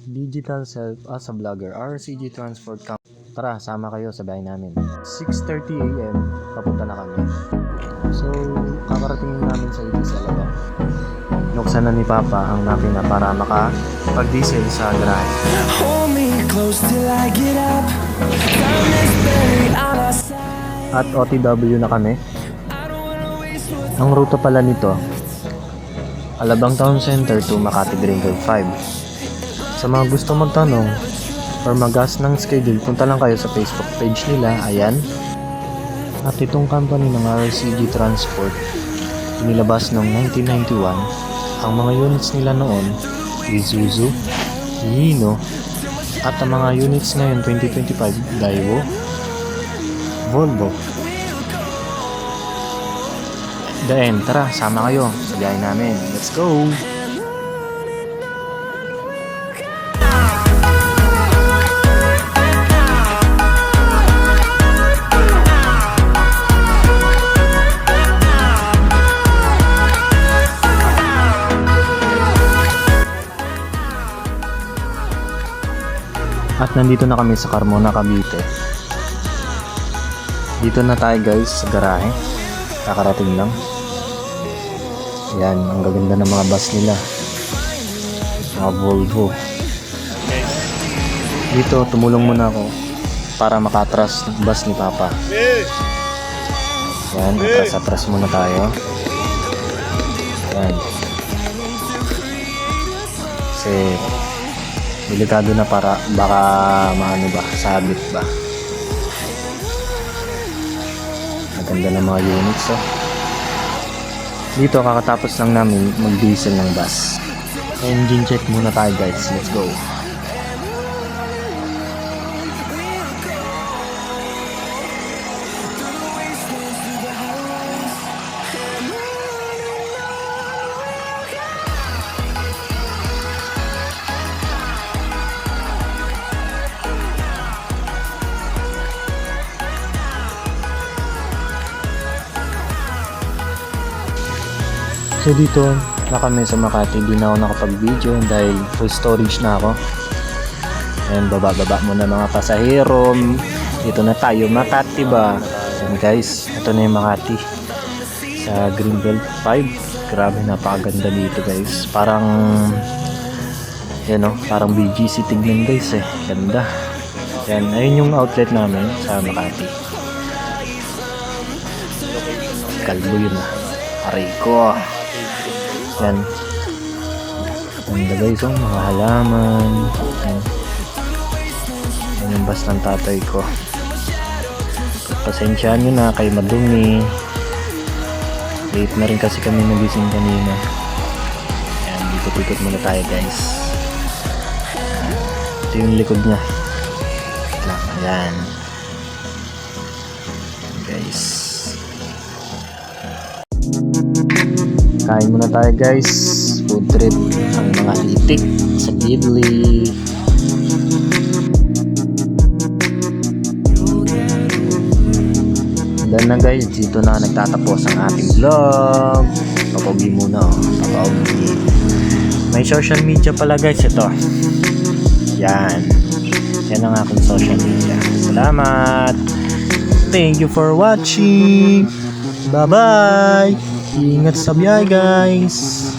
Digital Self as a Vlogger, RCG Transport Company. Tara, sama kayo sa bahay namin. 6:30 AM, papunta na kami. So, kakaratingin namin sa Ibis Alabang. Nuksan na ni Papa ang makina para makapag-diesel sa garahe. At OTW na kami. Ang ruta pala nito, Alabang Town Center to Makati Greenfield 5. Sa mga gusto magtanong or mag-ask ng schedule, punta lang kayo sa Facebook page nila, ayan. At itong company ng RCG Transport, nilabas noong 1991. Ang mga units nila noon, Isuzu, Hino, at ang mga units ngayon 2025, Daewoo, Volvo. Then, tara, sama kayo sa biyahe namin. Let's go! At nandito na kami sa Carmona, Cavite. Dito na tayo guys sa garahe. Kakarating lang. Yan, ang gaganda ng mga bus nila. Mga Volvo. Dito, tumulong muna ako para makatras bus ni Papa. Yan, atras muna tayo. Yan. Kasi delikado na para baka maano ba, sabit ba. Maganda ng mga units oh. Dito kakatapos lang namin mag-diesel ng bus. Engine check muna tayo guys. Let's go. So dito na kami sa Makati, di na ako nakapag-video dahil full storage na ako. Ayan, baba muna mga pasahero. Dito na tayo, Makati ba? Ayan guys, ito na yung Makati sa Greenbelt 5. Grabe, napakaganda dito guys. Parang yan o, parang BGC tignan guys eh. Ganda. Ayan, ayun yung outlet namin sa Makati. Kalbo yun ah. Aray ko. Yan. Ganda guys, oh, mga halaman. Yan. Yan yung bus ng tatay ko. Pasensyahan nyo na kay madumi. Late na rin kasi kami nagising kanina. Yan, dikot-ikot muna tayo guys. Ito yung likod niya. Yan. Guys. Kain muna tayo guys. Food trip ang mga itik sa Ghibli. Dan na guys, dito na nagtatapos ang ating vlog. Papauwi muna oh. Papauwi. May social media pala guys ito. Yan. Yan ang aking social media. Salamat. Thank you for watching. Bye bye. Ingat sa biyahe guys.